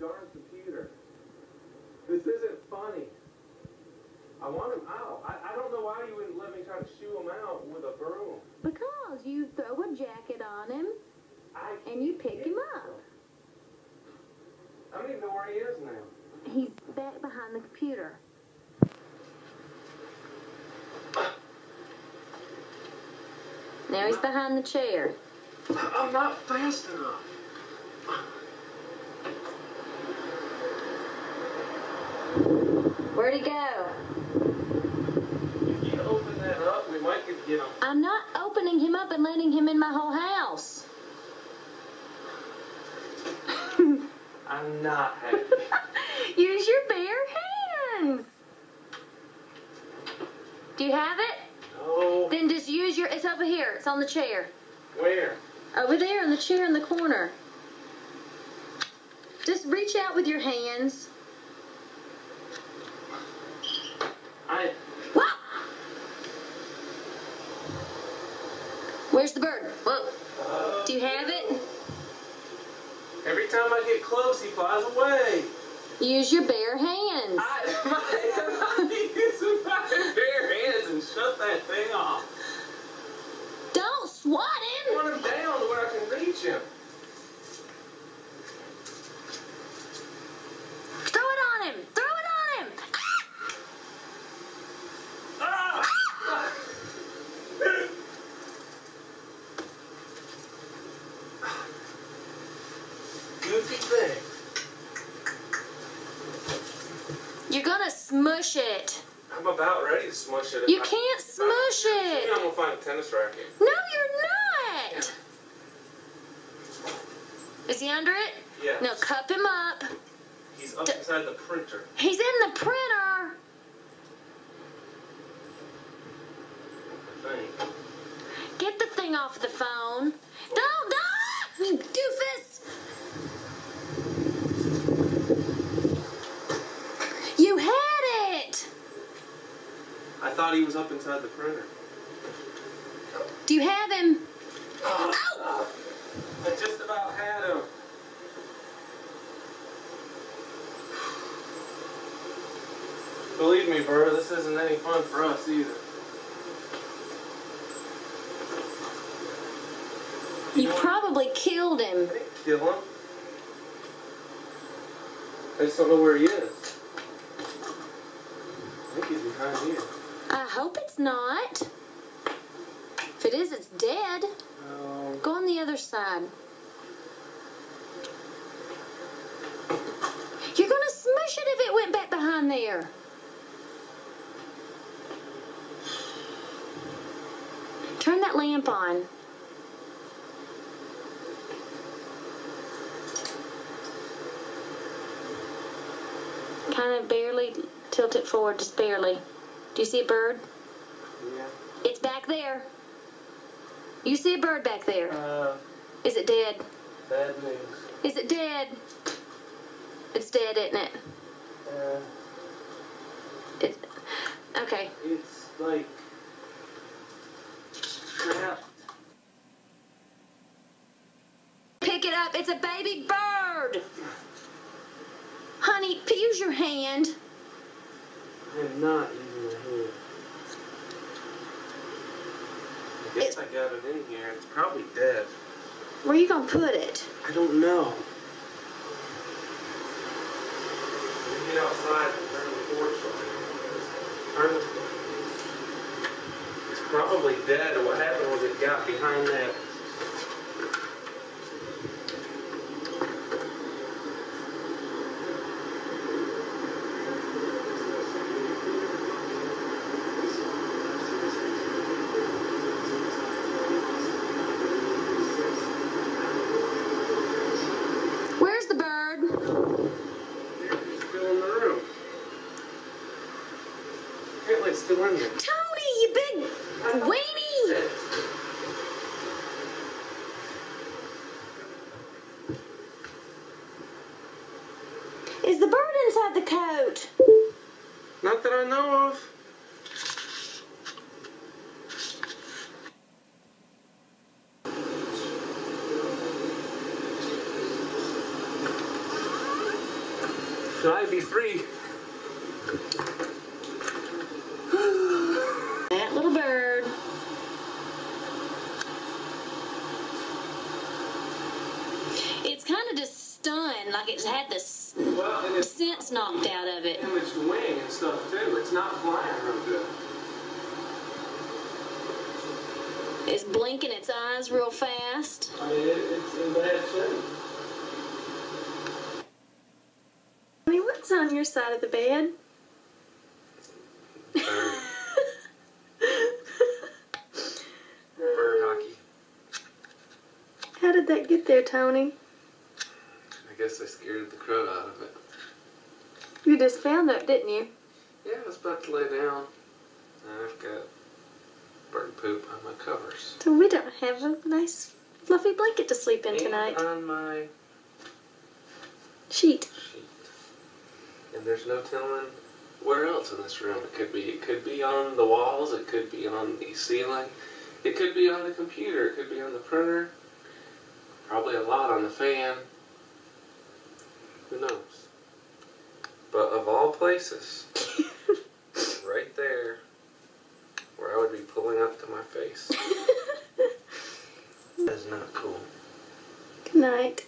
darn computer. This isn't funny. I want him out. I don't know why you wouldn't let me try to shoo him out with a broom. Because you throw a jacket on him and you pick him up. I don't even know where he is now. He's back behind the computer. Now he's behind the chair. I'm not fast enough. Where'd he go? If you open that up, we might get him. I'm not opening him up and letting him in my whole house. I'm not happy. Use your bare hands. Do you have it? No. Then just use your, it's over here. It's on the chair. Where? Over there in the chair in the corner. Just reach out with your hands. What? Where's the bird? Whoa. Do you have it? Every time I get close, he flies away. Use your bare hands. I'm using my bare hands and shut that thing off. Don't swat I him. want him down to where I can reach him. Throw it on him. Throw it on him. Ah! Goofy thing. You're gonna smush it. I'm about ready to smush it. You can't smush it. I'm gonna find a tennis racket. No, you're not. Is he under it? Yeah. No, cup him up. He's up inside the printer. He's in the printer. I think. Get the thing off the phone. Don't, you doofus. You had it. I thought he was up inside the printer. Do you have him? Oh! I just about had him. Believe me, Burr, this isn't any fun for us either. You probably killed him. I didn't kill him. I just don't know where he is. I think he's behind here. I hope it's not. If it is, it's dead. Go on the other side. You're gonna smush it if it went back behind there. Turn that lamp on. Kind of barely tilt it forward, just barely. Do you see a bird? Yeah. It's back there. You see a bird back there. Is it dead? Bad news. Is it dead? It's dead, isn't it? Okay. It's like trapped. Pick it up. It's a baby bird. Honey, use your hand. I'm not using my hand. I guess I got it in here. It's probably dead. Where are you going to put it? I don't know. Get outside and turn the porch on. Turn the... It's probably dead, and what happened was it got behind that. Where's the bird? He's still in the room. Apparently it's still in here. Tony, you big weenie! Is the bird inside the coat? Not that I know of. I'd be free. That little bird. It's kind of just stunned, like it's had the sense knocked out of it. Damaged wing and stuff too. It's not flying real good. It's blinking its eyes real fast. I mean, it's in bad shape. Honey, what's on your side of the bed? Bird hockey. How did that get there, Tony? I guess I scared the crud out of it. You just found that, didn't you? Yeah, I was about to lay down. And I've got bird poop on my covers. So we don't have a nice fluffy blanket to sleep in tonight. And on my Sheet. And there's no telling where else in this room it could be. It could be on the walls, it could be on the ceiling, it could be on the computer, it could be on the printer, probably a lot on the fan. Who knows? But of all places, right there, where I would be pulling up to my face. That's not cool. Good night.